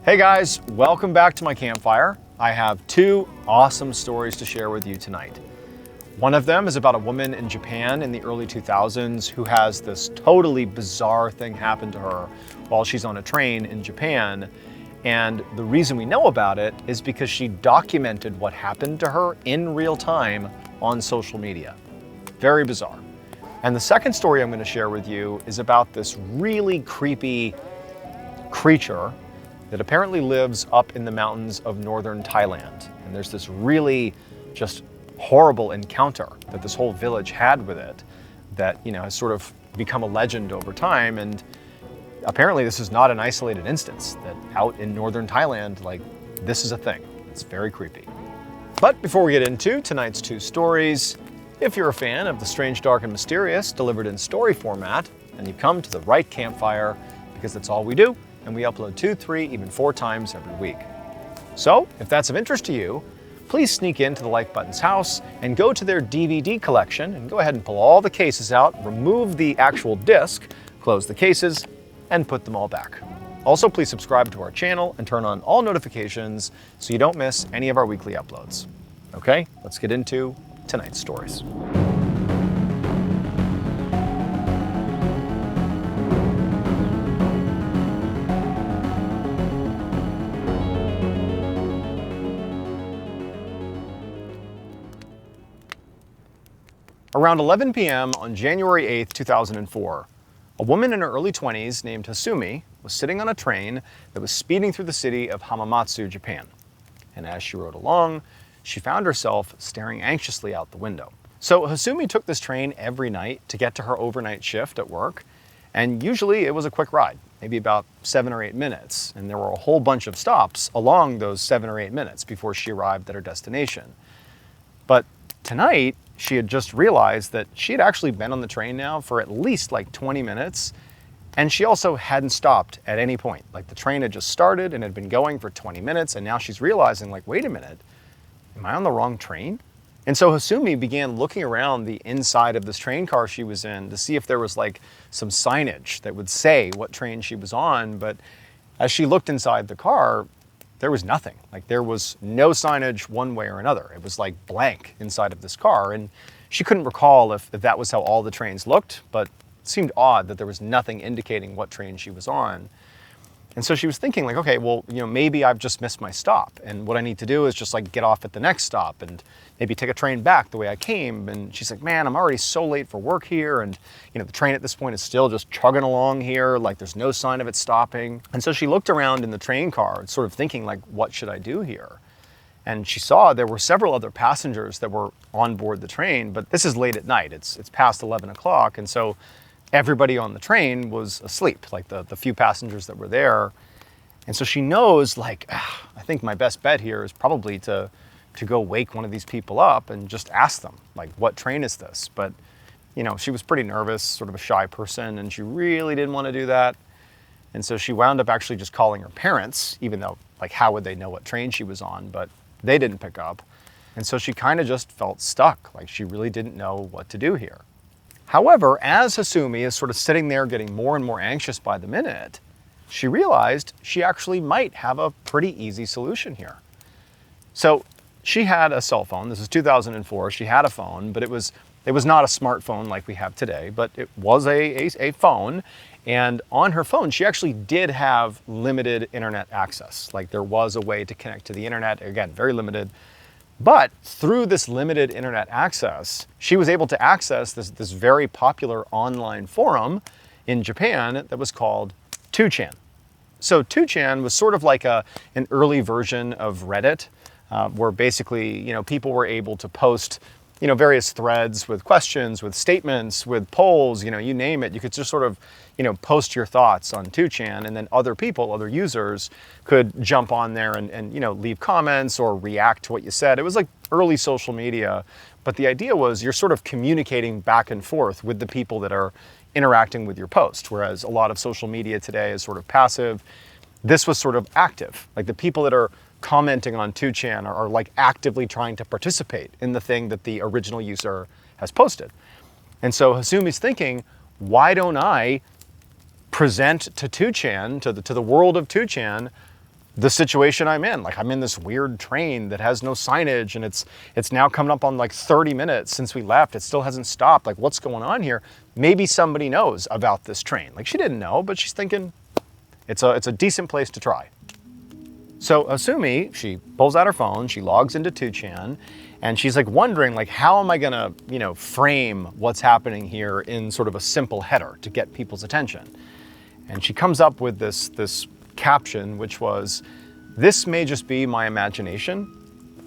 Hey guys, welcome back to my campfire. I have two awesome stories to share with you tonight. One of them is about a woman in Japan in the early 2000s who has this totally bizarre thing happen to her while she's on a train in Japan. And the reason we know about it is because she documented what happened to her in real time on social media. Very bizarre. And the second story I'm going to share with you is about this really creepy creature that apparently lives up in the mountains of northern Thailand. And there's this really just horrible encounter that this whole village had with it that, has sort of become a legend over time. And apparently this is not an isolated instance, that out in northern Thailand, this is a thing. It's very creepy. But before we get into tonight's two stories, if you're a fan of the strange, dark, and mysterious delivered in story format, then you've come to the right campfire, because that's all we do. And we upload 2, 3, even 4 times every week. So, if that's of interest to you, please sneak into the Like Button's house and go to their DVD collection and go ahead and pull all the cases out, remove the actual disc, close the cases, and put them all back. Also, please subscribe to our channel and turn on all notifications so you don't miss any of our weekly uploads. Okay, let's get into tonight's stories. Around 11 p.m. on January 8, 2004, a woman in her early 20s named Hasumi was sitting on a train that was speeding through the city of Hamamatsu, Japan. And as she rode along, she found herself staring anxiously out the window. So Hasumi took this train every night to get to her overnight shift at work, and usually it was a quick ride, maybe about 7 or 8 minutes, and there were a whole bunch of stops along those 7 or 8 minutes before she arrived at her destination. But tonight, she had just realized that she had actually been on the train now for at least 20 minutes, and she also hadn't stopped at any point. The train had just started and had been going for 20 minutes, and now she's realizing, wait a minute, am I on the wrong train? And so Hasumi began looking around the inside of this train car she was in to see if there was some signage that would say what train she was on, but as she looked inside the car, there was nothing. There was no signage one way or another. It was blank inside of this car, and she couldn't recall if that was how all the trains looked, but it seemed odd that there was nothing indicating what train she was on. And so she was thinking okay, well, maybe I've just missed my stop, and what I need to do is just get off at the next stop and maybe take a train back the way I came. And she's like, man, I'm already so late for work here, and the train at this point is still just chugging along here, there's no sign of it stopping. And so she looked around in the train car, sort of thinking what should I do here? And she saw there were several other passengers that were on board the train, but this is late at night. It's past 11 o'clock, and so everybody on the train was asleep, the few passengers that were there. And so she knows, I think my best bet here is probably to go wake one of these people up and just ask them, what train is this? But, she was pretty nervous, sort of a shy person, and she really didn't want to do that. And so she wound up actually just calling her parents, even though, how would they know what train she was on? But they didn't pick up. And so she kind of just felt stuck, she really didn't know what to do here. However, as Hasumi is sort of sitting there getting more and more anxious by the minute, she realized she actually might have a pretty easy solution here. So she had a cell phone. This is 2004. She had a phone, but it was not a smartphone like we have today, but it was a phone. And on her phone, she actually did have limited internet access. There was a way to connect to the internet, again, very limited. But through this limited internet access, she was able to access this very popular online forum in Japan that was called 2chan. So 2chan was sort of an early version of Reddit, where basically, people were able to post, various threads with questions, with statements, with polls, you name it. You could just sort of, post your thoughts on 2chan, and then other users could jump on there and leave comments or react to what you said. It was early social media, but the idea was you're sort of communicating back and forth with the people that are interacting with your post, whereas a lot of social media today is sort of passive. This was sort of active. The people that are commenting on 2chan are actively trying to participate in the thing that the original user has posted. And so Hasumi's thinking, why don't I present to 2chan, to the world of 2chan, the situation I'm in. Like, I'm in this weird train that has no signage, and it's now coming up on like 30 minutes since we left. It still hasn't stopped. Like, what's going on here? Maybe somebody knows about this train. Like, she didn't know, but she's thinking it's a decent place to try. So Asumi, she pulls out her phone, she logs into 2chan, and she's like wondering, like, how am I gonna, frame what's happening here in sort of a simple header to get people's attention? And she comes up with this caption, which was, "This may just be my imagination.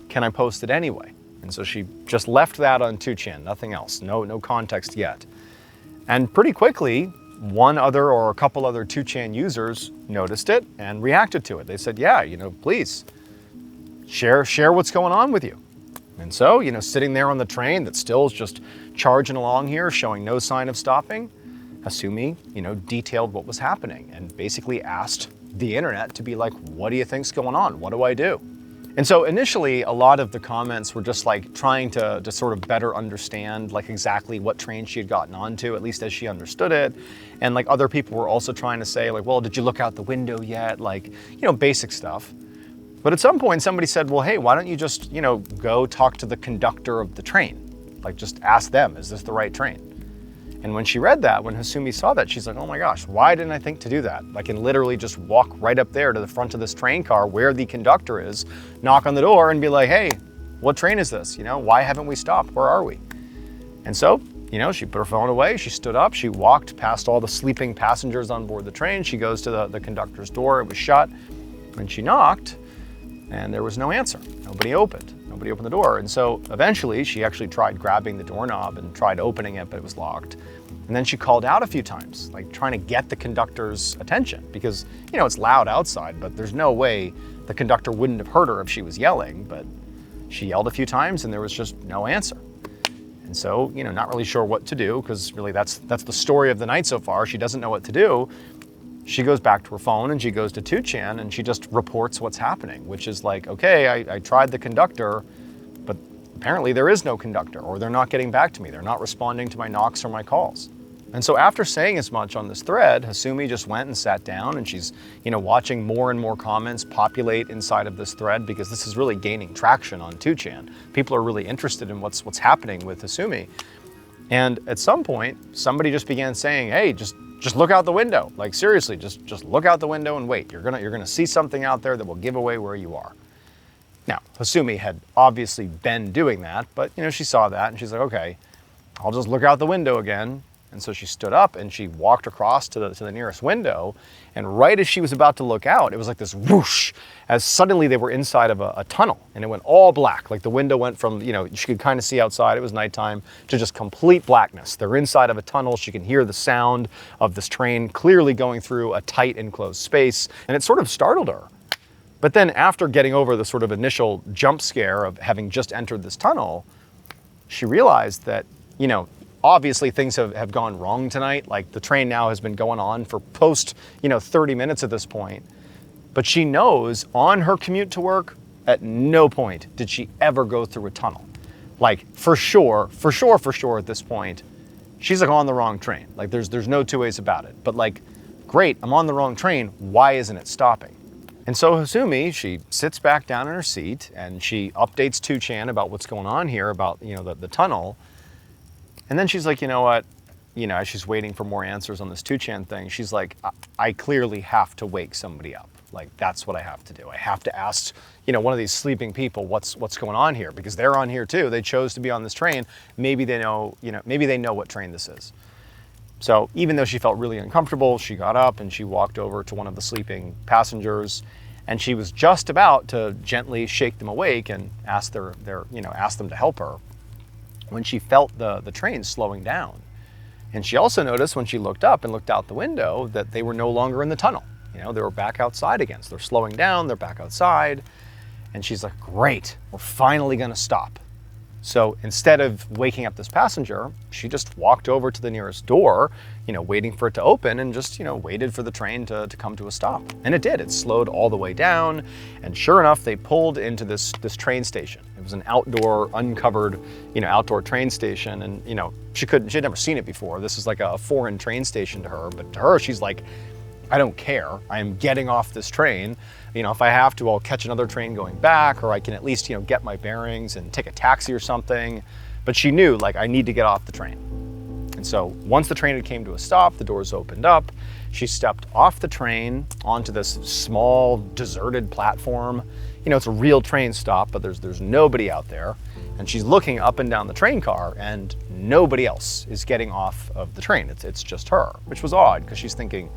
Can I post it anyway?" And so she just left that on 2chan, nothing else, no context yet. And pretty quickly, one other or a couple other 2chan users noticed it and reacted to it. They said, yeah, please share what's going on with you. And so, sitting there on the train that still is just charging along here, showing no sign of stopping, Asumi, detailed what was happening and basically asked the internet to be like, what do you think's going on? What do I do? And so initially, a lot of the comments were just like trying to sort of better understand like exactly what train she had gotten onto, at least as she understood it. And like other people were also trying to say like, well, did you look out the window yet? Like, basic stuff. But at some point somebody said, well, hey, why don't you just, go talk to the conductor of the train? Like, just ask them, is this the right train? And when she read that, when Hasumi saw that, she's like, oh my gosh, why didn't I think to do that? I can literally just walk right up there to the front of this train car where the conductor is, knock on the door and be like, hey, what train is this? Why haven't we stopped? Where are we? And so, she put her phone away, she stood up, she walked past all the sleeping passengers on board the train, she goes to the conductor's door, it was shut, and she knocked, and there was no answer. Nobody opened the door. And so eventually she actually tried grabbing the doorknob and tried opening it, but it was locked. And then she called out a few times, like trying to get the conductor's attention because, it's loud outside, but there's no way the conductor wouldn't have heard her if she was yelling. But she yelled a few times and there was just no answer. And so, not really sure what to do because really that's the story of the night so far. She doesn't know what to do. She goes back to her phone and she goes to 2chan and she just reports what's happening, which is like, okay, I tried the conductor, but apparently there is no conductor or they're not getting back to me. They're not responding to my knocks or my calls. And so after saying as much on this thread, Hasumi just went and sat down and she's, watching more and more comments populate inside of this thread because this is really gaining traction on 2chan. People are really interested in what's happening with Hasumi. And at some point, somebody just began saying, hey, just look out the window. Like seriously, just look out the window and wait. You're gonna see something out there that will give away where you are. Now, Hasumi had obviously been doing that, but she saw that and she's like, okay, I'll just look out the window again. And so she stood up and she walked across to the nearest window. And right as she was about to look out, it was like this whoosh, as suddenly they were inside of a tunnel and it went all black. Like the window went from, she could kind of see outside, it was nighttime, to just complete blackness. They're inside of a tunnel. She can hear the sound of this train clearly going through a tight enclosed space. And it sort of startled her. But then after getting over the sort of initial jump scare of having just entered this tunnel, she realized that, obviously things have gone wrong tonight. Like the train now has been going on for post, 30 minutes at this point. But she knows on her commute to work, at no point did she ever go through a tunnel. Like for sure at this point, she's like on the wrong train. Like there's no two ways about it. But like, great, I'm on the wrong train. Why isn't it stopping? And so Hasumi, she sits back down in her seat and she updates 2chan about what's going on here about, the tunnel. And then she's like, you know what? As she's waiting for more answers on this 2chan thing, she's like, I clearly have to wake somebody up. Like, that's what I have to do. I have to ask, one of these sleeping people what's going on here because they're on here too. They chose to be on this train. Maybe they know, maybe they know what train this is. So even though she felt really uncomfortable, she got up and she walked over to one of the sleeping passengers and she was just about to gently shake them awake and ask ask them to help her when she felt the train slowing down. And she also noticed when she looked up and looked out the window that they were no longer in the tunnel. They were back outside again. So they're slowing down, they're back outside. And she's like, great, we're finally gonna stop. So instead of waking up this passenger, she just walked over to the nearest door, waiting for it to open and just, waited for the train to come to a stop. And it did, it slowed all the way down. And sure enough, they pulled into this train station. It was an outdoor, uncovered, outdoor train station. And, she had never seen it before. This is like a foreign train station to her, but to her, she's like, I don't care. I am getting off this train. If I have to, I'll catch another train going back, or I can at least, get my bearings and take a taxi or something. But she knew, like, I need to get off the train. And so once the train had came to a stop, the doors opened up. She stepped off the train onto this small, deserted platform. It's a real train stop, but there's nobody out there. And she's looking up and down the train car, and nobody else is getting off of the train. It's just her, which was odd, because she's thinking,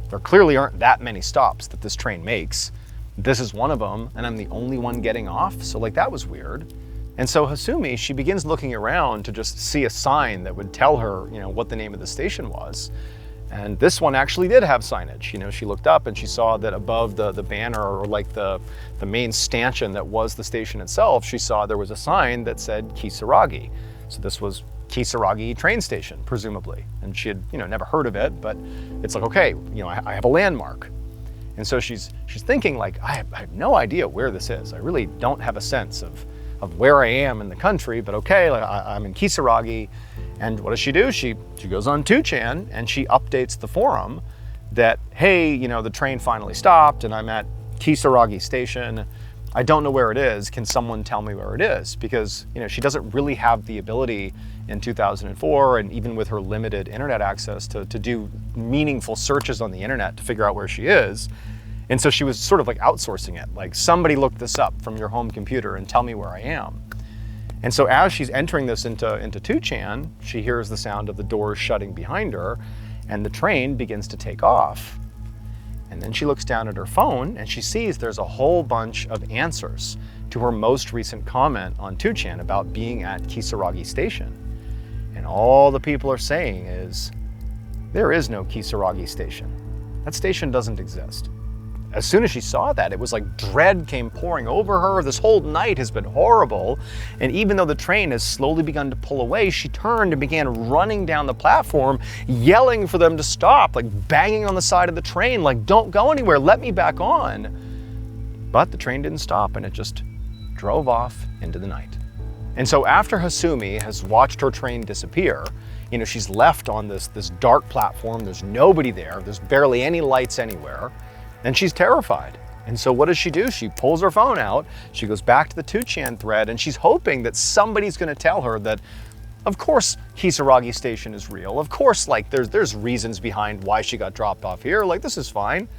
there clearly aren't that many stops that this train makes. This is one of them, and I'm the only one getting off, so like that was weird. And so Hasumi, she begins looking around to just see a sign that would tell her, what the name of the station was. And this one actually did have signage. She looked up and she saw that above the banner, or like the main stanchion that was the station itself, she saw there was a sign that said Kisaragi. So this was Kisaragi train station, presumably. And she had, never heard of it, but it's like, okay, I have a landmark. And so she's thinking, like, I have no idea where this is. I really don't have a sense of where I am in the country, but okay, like, I'm in Kisaragi. And what does she do? She goes on 2chan and she updates the forum that, hey, the train finally stopped and I'm at Kisaragi station. I don't know where it is. Can someone tell me where it is? Because, she doesn't really have the ability in 2004, and even with her limited internet access, to do meaningful searches on the internet to figure out where she is. And so she was sort of like outsourcing it. Like, somebody look this up from your home computer and tell me where I am. And so as she's entering this into 2chan, she hears the sound of the doors shutting behind her, and the train begins to take off. And then she looks down at her phone and she sees there's a whole bunch of answers to her most recent comment on 2chan about being at Kisaragi station. And all the people are saying is, there is no Kisaragi station. That station doesn't exist. As soon as she saw that, it was like dread came pouring over her. This whole night has been horrible. And even though the train has slowly begun to pull away, she turned and began running down the platform, yelling for them to stop, like banging on the side of the train, like, don't go anywhere, let me back on. But the train didn't stop, and it just drove off into the night. And so after Hasumi has watched her train disappear, she's left on this dark platform. There's nobody there. There's barely any lights anywhere. And she's terrified. And so what does she do? She pulls her phone out, she goes back to the 2chan thread, and she's hoping that somebody's gonna tell her that, of course, Kisaragi station is real. Of course, like, there's reasons behind why she got dropped off here. Like, this is fine.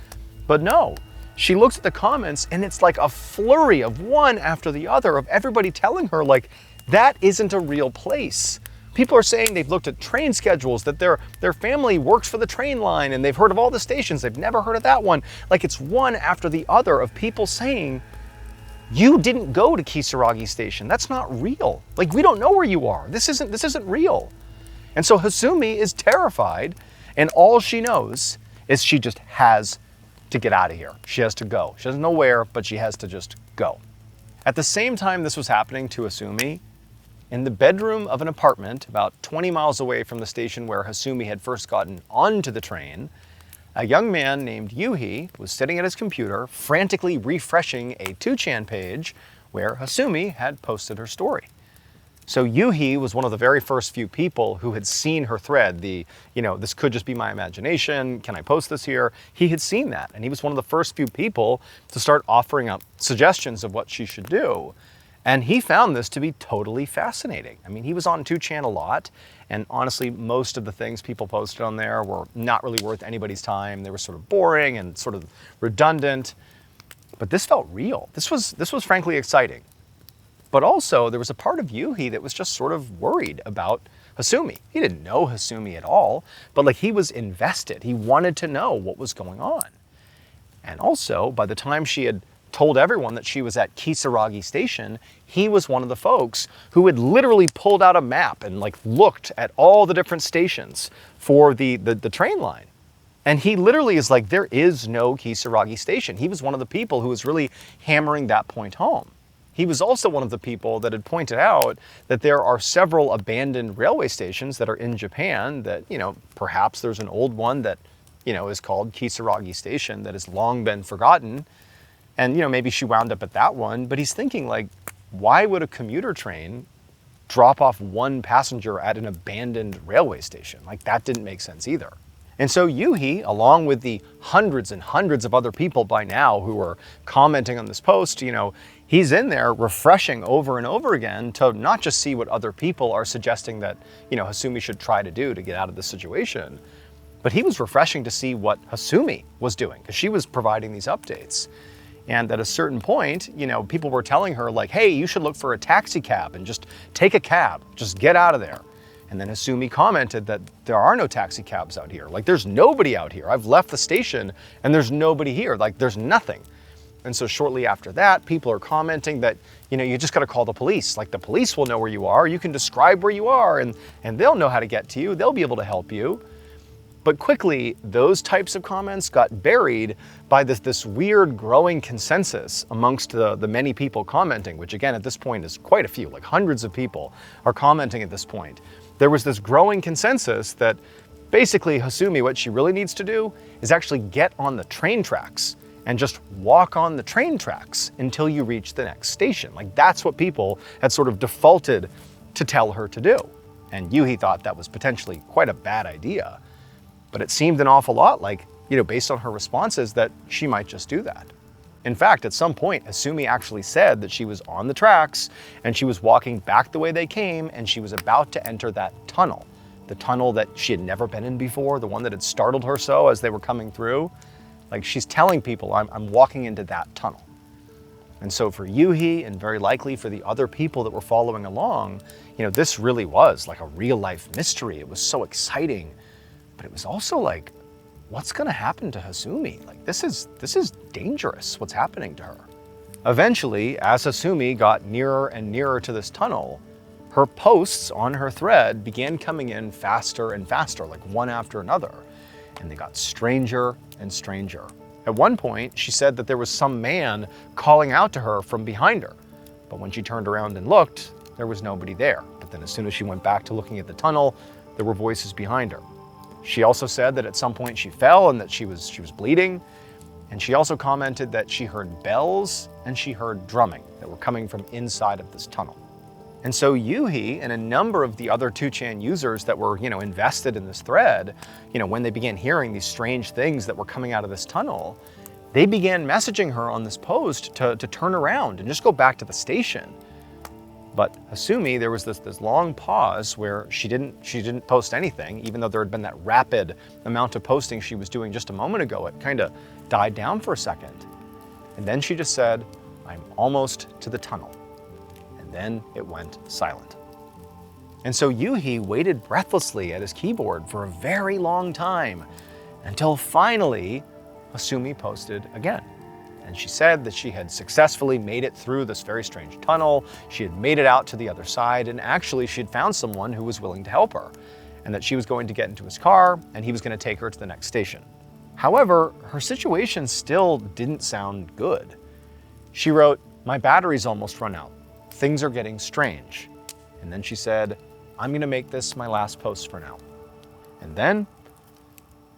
But no, she looks at the comments, and it's like a flurry of one after the other of everybody telling her, like, that isn't a real place. People are saying they've looked at train schedules, that their family works for the train line, and they've heard of all the stations. They've never heard of that one. Like, it's one after the other of people saying, you didn't go to Kisaragi station. That's not real. Like, we don't know where you are. This isn't real. And so Hasumi is terrified, and all she knows is she just has to get out of here. She has to go. She doesn't know where, but she has to just go. At the same time this was happening to Hasumi, in the bedroom of an apartment about 20 miles away from the station where Hasumi had first gotten onto the train, a young man named Yuhi was sitting at his computer, frantically refreshing a 2chan page where Hasumi had posted her story. So Yuhi was one of the very first few people who had seen her thread, this could just be my imagination, can I post this here? He had seen that, and he was one of the first few people to start offering up suggestions of what she should do. And he found this to be totally fascinating. I mean, he was on 2chan a lot, and honestly, most of the things people posted on there were not really worth anybody's time. They were sort of boring and sort of redundant, but this felt real. This was frankly exciting. But also, there was a part of Yuhi that was just sort of worried about Hasumi. He didn't know Hasumi at all, but like, he was invested. He wanted to know what was going on. And also, by the time she had told everyone that she was at Kisaragi station, he was one of the folks who had literally pulled out a map and like looked at all the different stations for the train line. And he literally is like, there is no Kisaragi station. He was one of the people who was really hammering that point home. He was also one of the people that had pointed out that there are several abandoned railway stations that are in Japan that, perhaps there's an old one that, is called Kisaragi station that has long been forgotten. And, maybe she wound up at that one, but he's thinking like, why would a commuter train drop off one passenger at an abandoned railway station? Like, that didn't make sense either. And so Yuhi, along with the hundreds and hundreds of other people by now who are commenting on this post, he's in there refreshing over and over again to not just see what other people are suggesting that, Hasumi should try to do to get out of this situation, but he was refreshing to see what Hasumi was doing, because she was providing these updates. And at a certain point, people were telling her like, hey, you should look for a taxi cab and just take a cab, just get out of there. And then Hasumi commented that there are no taxi cabs out here. Like, there's nobody out here. I've left the station and there's nobody here. Like, there's nothing. And so shortly after that, people are commenting that, you just got to call the police. Like, the police will know where you are. You can describe where you are and they'll know how to get to you. They'll be able to help you. But quickly, those types of comments got buried by this weird growing consensus amongst the many people commenting, which again, at this point is quite a few, like hundreds of people are commenting at this point. There was this growing consensus that basically Hasumi, what she really needs to do is actually get on the train tracks and just walk on the train tracks until you reach the next station. Like, that's what people had sort of defaulted to tell her to do. And Yuhi thought that was potentially quite a bad idea. But it seemed an awful lot like, based on her responses, that she might just do that. In fact, at some point, Hasumi actually said that she was on the tracks and she was walking back the way they came and she was about to enter that tunnel. The tunnel that she had never been in before, the one that had startled her so as they were coming through. Like, she's telling people, I'm walking into that tunnel. And so for Yuhi, and very likely for the other people that were following along, this really was like a real life mystery. It was so exciting. But it was also like, what's gonna happen to Hasumi? Like, this is dangerous, what's happening to her. Eventually, as Hasumi got nearer and nearer to this tunnel, her posts on her thread began coming in faster and faster, like one after another. And they got stranger and stranger. At one point, she said that there was some man calling out to her from behind her. But when she turned around and looked, there was nobody there. But then as soon as she went back to looking at the tunnel, there were voices behind her. She also said that at some point she fell and that she was bleeding. And she also commented that she heard bells and she heard drumming that were coming from inside of this tunnel. And so Yuhi and a number of the other 2chan users that were, invested in this thread, when they began hearing these strange things that were coming out of this tunnel, they began messaging her on this post to turn around and just go back to the station. But Hasumi, there was this long pause where she didn't post anything, even though there had been that rapid amount of posting she was doing just a moment ago. It kind of died down for a second. And then she just said, I'm almost to the tunnel. And then it went silent. And so Yuhi waited breathlessly at his keyboard for a very long time until finally Hasumi posted again. And she said that she had successfully made it through this very strange tunnel. She had made it out to the other side, and actually she had found someone who was willing to help her, and that she was going to get into his car and he was going to take her to the next station. However, her situation still didn't sound good. She wrote, my battery's almost run out. Things are getting strange. And then she said, I'm going to make this my last post for now. And then,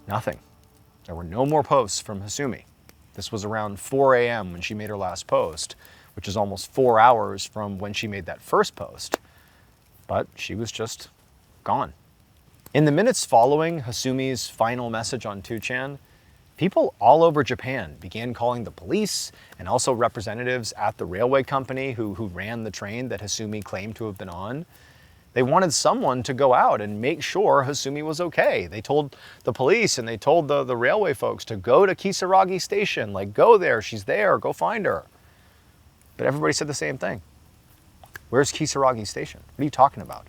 nothing. There were no more posts from Hasumi. This was around 4 a.m. when she made her last post, which is almost 4 hours from when she made that first post. But she was just gone. In the minutes following Hasumi's final message on 2chan, people all over Japan began calling the police and also representatives at the railway company who ran the train that Hasumi claimed to have been on. They wanted someone to go out and make sure Hasumi was okay. They told the police and they told the railway folks to go to Kisaragi Station, like, go there, she's there, go find her. But everybody said the same thing. Where's Kisaragi Station? What are you talking about?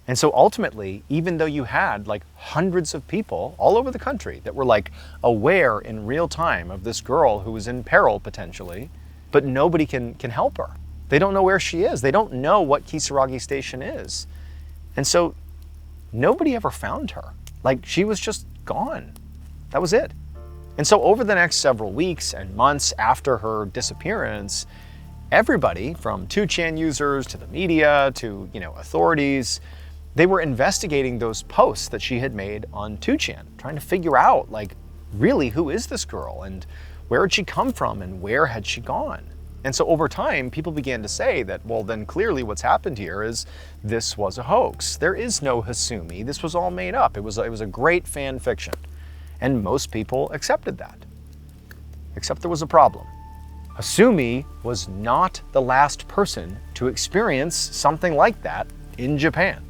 And so ultimately, even though you had like hundreds of people all over the country that were like aware in real time of this girl who was in peril potentially, but nobody can help her. They don't know where she is. They don't know what Kisaragi Station is. And so nobody ever found her. Like, she was just gone. That was it. And so over the next several weeks and months after her disappearance, everybody from 2chan users to the media to, authorities, they were investigating those posts that she had made on 2chan, trying to figure out, like, really, who is this girl and where had she come from and where had she gone? And so over time, people began to say that, well, then clearly what's happened here is this was a hoax. There is no Hasumi. This was all made up. It was a great fan fiction. and most people accepted that. Except there was a problem. Hasumi was not the last person to experience something like that in Japan.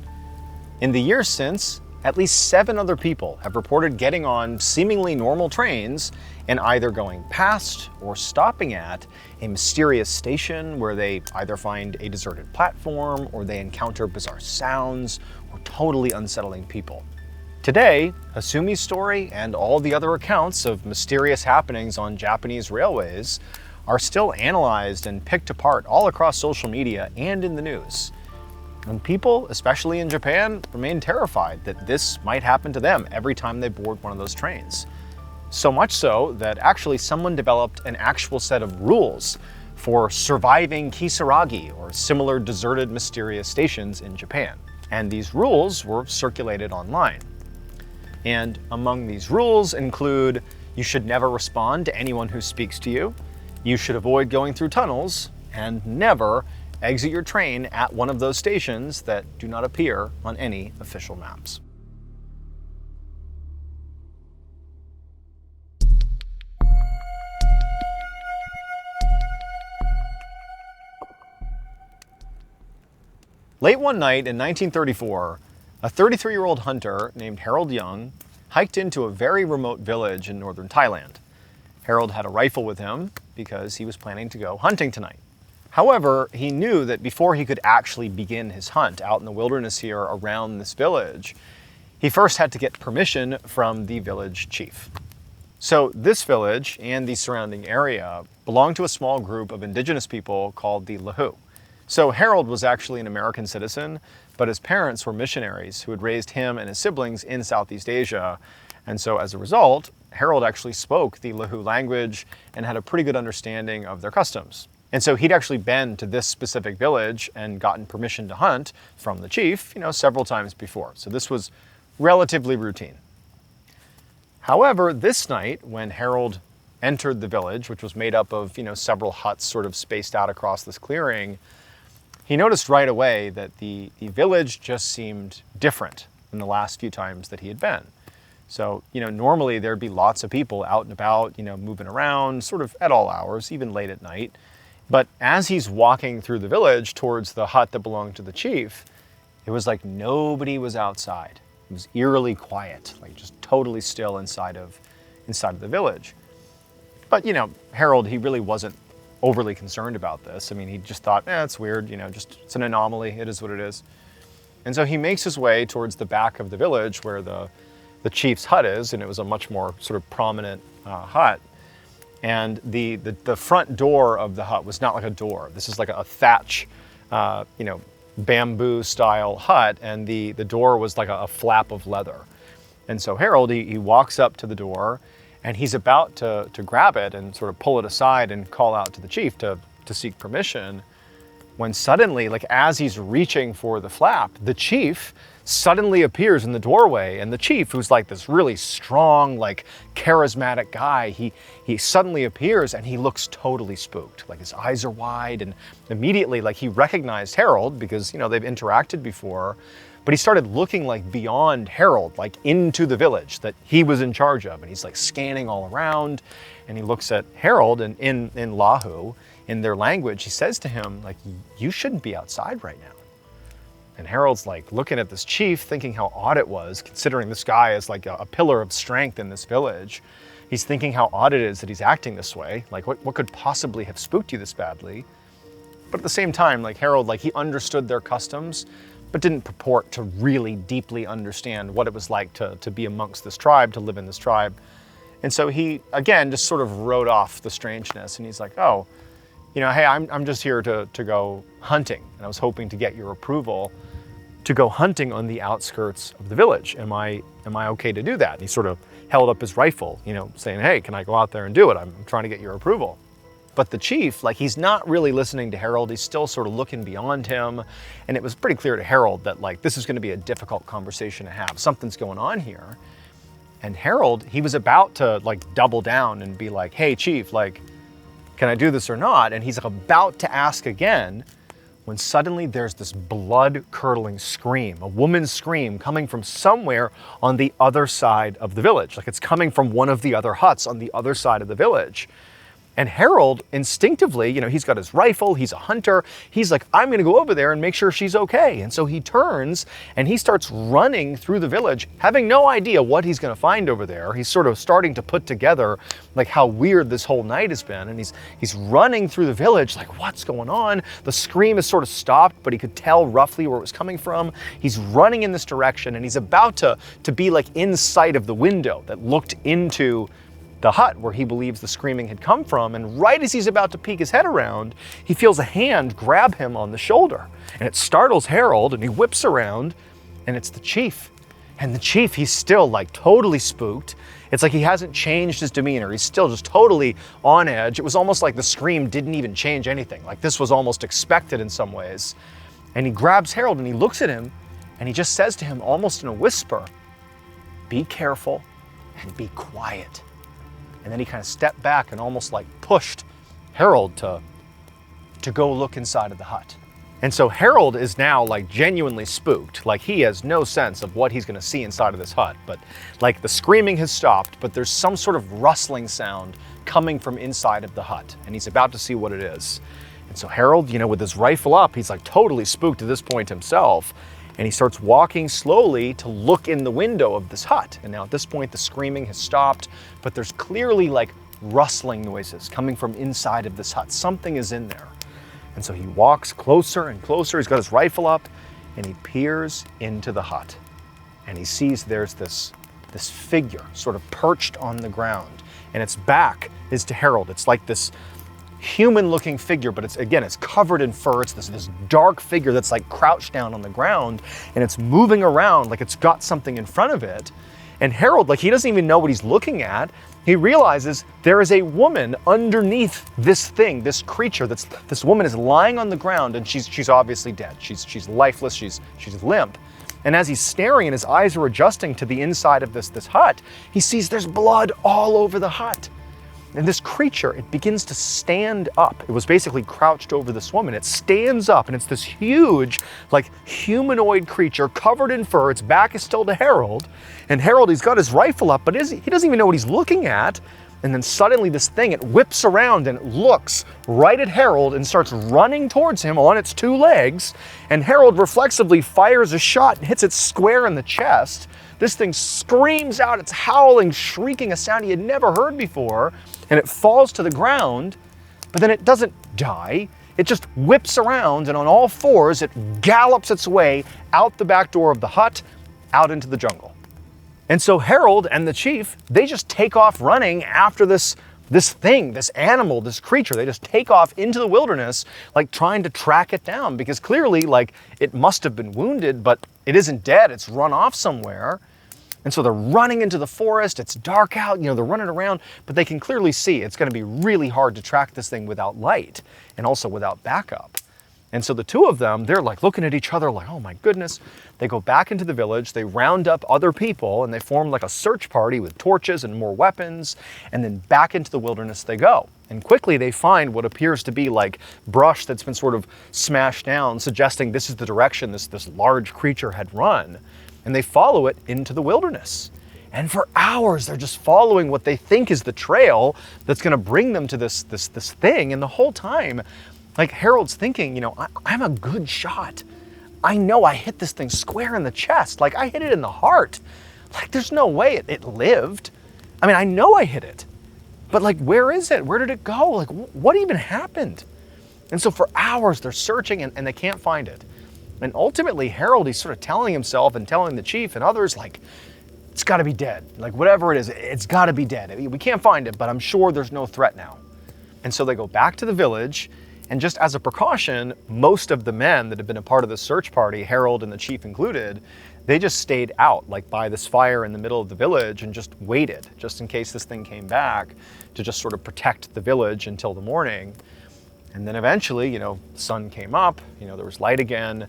In the years since, at least 7 other people have reported getting on seemingly normal trains and either going past or stopping at a mysterious station where they either find a deserted platform or they encounter bizarre sounds or totally unsettling people. Today, Hasumi's story and all the other accounts of mysterious happenings on Japanese railways are still analyzed and picked apart all across social media and in the news. And people, especially in Japan, remain terrified that this might happen to them every time they board one of those trains. So much so that actually someone developed an actual set of rules for surviving kisaragi or similar deserted mysterious stations in Japan. And these rules were circulated online. And among these rules include you should never respond to anyone who speaks to you, you should avoid going through tunnels, and never exit your train at one of those stations that do not appear on any official maps. Late one night in 1934, a 33-year-old hunter named Harold Young hiked into a very remote village in northern Thailand. Harold had a rifle with him because he was planning to go hunting tonight. However, he knew that before he could actually begin his hunt out in the wilderness here around this village, he first had to get permission from the village chief. So this village and the surrounding area belonged to a small group of indigenous people called the Lahu. So Harold was actually an American citizen, but his parents were missionaries who had raised him and his siblings in Southeast Asia. And so as a result, Harold actually spoke the Lahu language and had a pretty good understanding of their customs. And so he'd actually been to this specific village and gotten permission to hunt from the chief, several times before. So this was relatively routine. However, this night when Harold entered the village, which was made up of, several huts sort of spaced out across this clearing, he noticed right away that the village just seemed different than the last few times that he had been. So, normally there'd be lots of people out and about, moving around, sort of at all hours, even late at night. But as he's walking through the village towards the hut that belonged to the chief, it was like nobody was outside. It was eerily quiet, like just totally still inside of the village. But, Harold, he really wasn't overly concerned about this. I mean, he just thought, it's weird, it's an anomaly, it is what it is. And so he makes his way towards the back of the village where the chief's hut is, and it was a much more sort of prominent hut. And the front door of the hut was not like a door. This is like a thatch, bamboo style hut, and the door was like a flap of leather. And so Harold, he walks up to the door, and he's about to grab it and sort of pull it aside and call out to the chief to seek permission, when suddenly, like as he's reaching for the flap, the chief suddenly appears in the doorway. And the chief, who's like this really strong, like charismatic guy, he suddenly appears and he looks totally spooked. Like his eyes are wide, and immediately like he recognized Harold because, they've interacted before. But he started looking like beyond Harold, like into the village that he was in charge of. And he's like scanning all around, and he looks at Harold, and in Lahu, in their language, he says to him, like, you shouldn't be outside right now. And Harold's like looking at this chief, thinking how odd it was, considering this guy is like a pillar of strength in this village. He's thinking how odd it is that he's acting this way. Like, what could possibly have spooked you this badly? But at the same time, like Harold, like he understood their customs, but didn't purport to really deeply understand what it was like to be amongst this tribe, to live in this tribe. And so he, again, just sort of wrote off the strangeness. And he's like, oh, hey, I'm just here to go hunting. And I was hoping to get your approval to go hunting on the outskirts of the village. Am I okay to do that? And he sort of held up his rifle, saying, hey, can I go out there and do it? I'm trying to get your approval. But the chief, like, he's not really listening to Harold. He's still sort of looking beyond him. And it was pretty clear to Harold that, like, this is going to be a difficult conversation to have. Something's going on here. And Harold, he was about to, like, double down and be like, hey, chief, like, can I do this or not? And he's like about to ask again when suddenly there's this blood-curdling scream, a woman's scream coming from somewhere on the other side of the village. Like it's coming from one of the other huts on the other side of the village. And Harold instinctively, he's got his rifle, he's a hunter, he's like, I'm gonna go over there and make sure she's okay. And so he turns and he starts running through the village, having no idea what he's gonna find over there. He's sort of starting to put together like how weird this whole night has been. And he's running through the village like, what's going on? The scream is sort of stopped, but he could tell roughly where it was coming from. He's running in this direction and he's about to be like in sight of the window that looked into the hut where he believes the screaming had come from, and right as he's about to peek his head around, he feels a hand grab him on the shoulder. And it startles Harold, and he whips around, and it's the chief. And the chief, he's still like totally spooked. It's like he hasn't changed his demeanor. He's still just totally on edge. It was almost like the scream didn't even change anything. Like this was almost expected in some ways. And he grabs Harold and he looks at him, and he just says to him almost in a whisper, "Be careful and be quiet." And then he kind of stepped back and almost like pushed Harold to go look inside of the hut. And so Harold is now like genuinely spooked. Like he has no sense of what he's gonna see inside of this hut. But like the screaming has stopped, but there's some sort of rustling sound coming from inside of the hut. And he's about to see what it is. And so Harold, with his rifle up, he's like totally spooked at this point himself. And he starts walking slowly to look in the window of this hut. And now at this point, the screaming has stopped, but there's clearly like rustling noises coming from inside of this hut. Something is in there. And so he walks closer and closer. He's got his rifle up and he peers into the hut. And he sees there's this figure sort of perched on the ground. And its back is to Harold. It's like this human-looking figure, but it's covered in fur. It's this dark figure that's like crouched down on the ground, and it's moving around like it's got something in front of it. And Harold, like he doesn't even know what he's looking at. He realizes there is a woman underneath this thing, this creature. This woman is lying on the ground, and she's obviously dead. She's lifeless. She's limp. And as he's staring and his eyes are adjusting to the inside of this hut, he sees there's blood all over the hut. And this creature, it begins to stand up. It was basically crouched over this woman. It stands up, and it's this huge, like humanoid creature covered in fur. Its back is still to Harold. And Harold, he's got his rifle up, but he doesn't even know what he's looking at. And then suddenly this thing, it whips around and it looks right at Harold and starts running towards him on its two legs. And Harold reflexively fires a shot and hits it square in the chest. This thing screams out, it's howling, shrieking, a sound he had never heard before, and it falls to the ground, but then it doesn't die. It just whips around, and on all fours, it gallops its way out the back door of the hut, out into the jungle. And so Harold and the chief, they just take off running after this thing, this animal, this creature. They just take off into the wilderness, like trying to track it down, because clearly, like, it must have been wounded, but it isn't dead. It's run off somewhere. And so they're running into the forest. It's dark out, they're running around, but they can clearly see it's going to be really hard to track this thing without light and also without backup. And so the two of them, they're like looking at each other like, oh my goodness. They go back into the village, they round up other people, and they form like a search party with torches and more weapons, and then back into the wilderness they go. And quickly they find what appears to be like brush that's been sort of smashed down, suggesting this is the direction this large creature had run. And they follow it into the wilderness. And for hours, they're just following what they think is the trail that's gonna bring them to this thing. And the whole time, like Harold's thinking, I'm a good shot. I know I hit this thing square in the chest. Like I hit it in the heart. Like there's no way it lived. I mean, I know I hit it, but like, where is it? Where did it go? Like what even happened? And so for hours they're searching and they can't find it. And ultimately Harold, he's sort of telling himself and telling the chief and others, like, it's gotta be dead. Like whatever it is, it's gotta be dead. We can't find it, but I'm sure there's no threat now. And so they go back to the village. And just as a precaution, most of the men that had been a part of the search party, Harold and the chief included, they just stayed out, like by this fire in the middle of the village, and just waited, just in case this thing came back, to just sort of protect the village until the morning. And then eventually, the sun came up, there was light again,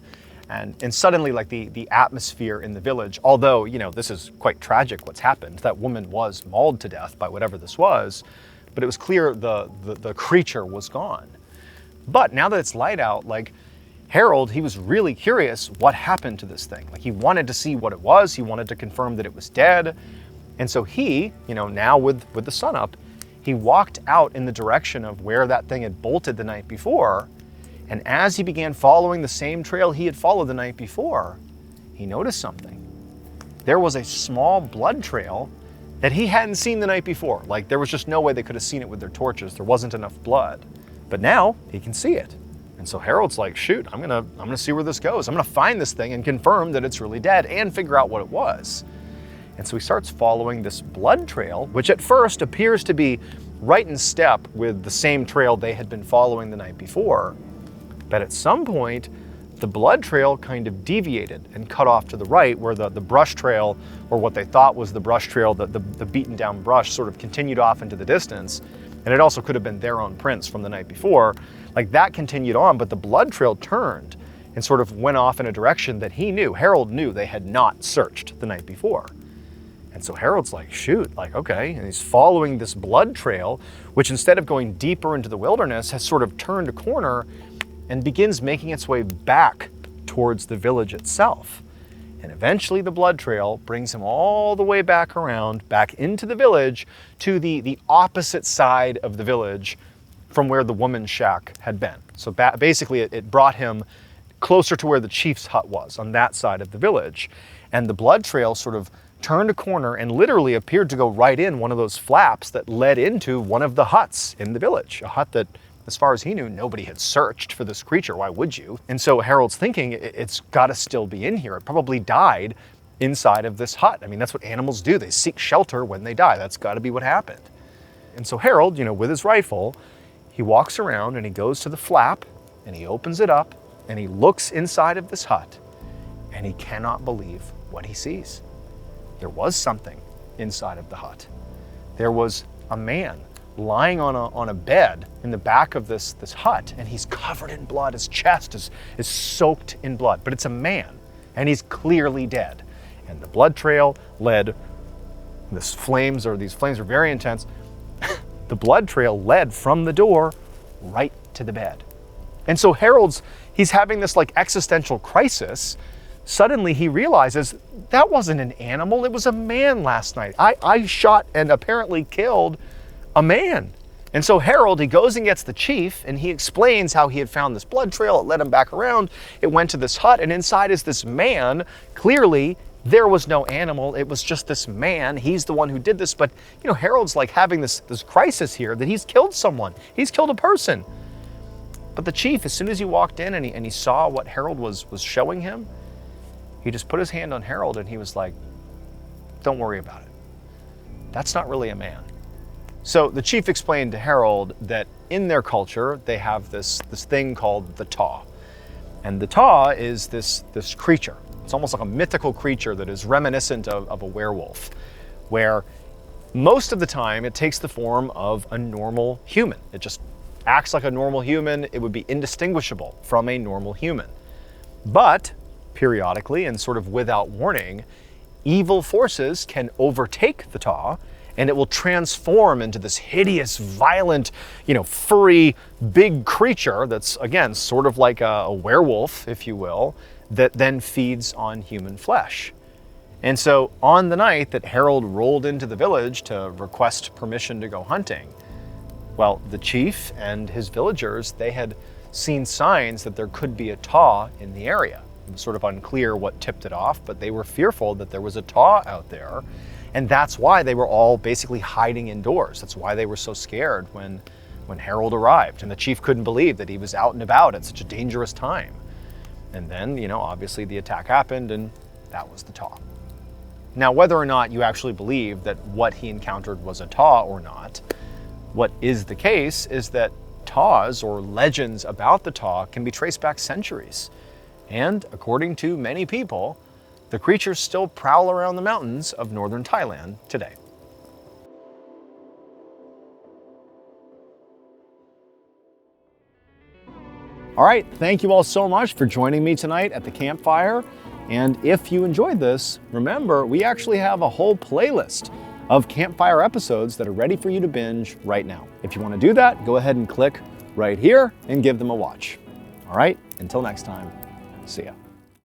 and suddenly, like the atmosphere in the village, although, this is quite tragic what's happened, that woman was mauled to death by whatever this was, but it was clear the creature was gone. But now that it's light out, like Harold, he was really curious what happened to this thing. Like, he wanted to see what it was. He wanted to confirm that it was dead. And so he, now with the sun up, he walked out in the direction of where that thing had bolted the night before. And as he began following the same trail he had followed the night before, he noticed something. There was a small blood trail that he hadn't seen the night before. Like, there was just no way they could have seen it with their torches. There wasn't enough blood. But now he can see it. And so Harold's like, shoot, I'm gonna see where this goes. I'm gonna find this thing and confirm that it's really dead and figure out what it was. And so he starts following this blood trail, which at first appears to be right in step with the same trail they had been following the night before. But at some point, the blood trail kind of deviated and cut off to the right, where the brush trail, or what they thought was the brush trail, the beaten down brush, sort of continued off into the distance. And it also could have been their own prints from the night before. Like, that continued on, but the blood trail turned and sort of went off in a direction that Harold knew they had not searched the night before. And so Harold's like, shoot, like, okay. And he's following this blood trail, which instead of going deeper into the wilderness, has sort of turned a corner and begins making its way back towards the village itself. And eventually the blood trail brings him all the way back around, back into the village, to the opposite side of the village from where the woman's shack had been. So basically it brought him closer to where the chief's hut was, on that side of the village. And the blood trail sort of turned a corner and literally appeared to go right in one of those flaps that led into one of the huts in the village, a hut that, as far as he knew, nobody had searched for this creature. Why would you? And so Harold's thinking, it's got to still be in here. It probably died inside of this hut. I mean, that's what animals do. They seek shelter when they die. That's got to be what happened. And so Harold, with his rifle, he walks around and he goes to the flap and he opens it up and he looks inside of this hut and he cannot believe what he sees. There was something inside of the hut. There was a man lying on a bed in the back of this hut, and he's covered in blood. His chest is soaked in blood, but it's a man, and he's clearly dead. And the blood trail led, these flames are very intense. The blood trail led from the door right to the bed. And so he's having this like existential crisis. Suddenly he realizes that wasn't an animal, it was a man last night. I shot and apparently killed a man. And so Harold, he goes and gets the chief and he explains how he had found this blood trail. It led him back around. It went to this hut and inside is this man. Clearly there was no animal. It was just this man. He's the one who did this. But Harold's like having this crisis here that he's killed someone. He's killed a person. But the chief, as soon as he walked in and he saw what Harold was showing him, he just put his hand on Harold and he was like, don't worry about it. That's not really a man. So the chief explained to Harold that in their culture, they have this thing called the taw. And the taw is this creature. It's almost like a mythical creature that is reminiscent of a werewolf, where most of the time it takes the form of a normal human. It just acts like a normal human. It would be indistinguishable from a normal human. But periodically and sort of without warning, evil forces can overtake the taw and it will transform into this hideous, violent, furry, big creature that's, again, sort of like a werewolf, if you will, that then feeds on human flesh. And so on the night that Harold rolled into the village to request permission to go hunting, well, the chief and his villagers, they had seen signs that there could be a taw in the area. It was sort of unclear what tipped it off, but they were fearful that there was a taw out there. And that's why they were all basically hiding indoors. That's why they were so scared when Harold arrived. And the chief couldn't believe that he was out and about at such a dangerous time. And then, obviously the attack happened and that was the taw. Now, whether or not you actually believe that what he encountered was a taw or not, what is the case is that taws or legends about the taw can be traced back centuries. And according to many people, the creatures still prowl around the mountains of northern Thailand today. All right, thank you all so much for joining me tonight at the campfire. And if you enjoyed this, remember, we actually have a whole playlist of campfire episodes that are ready for you to binge right now. If you want to do that, go ahead and click right here and give them a watch. All right, until next time, see ya.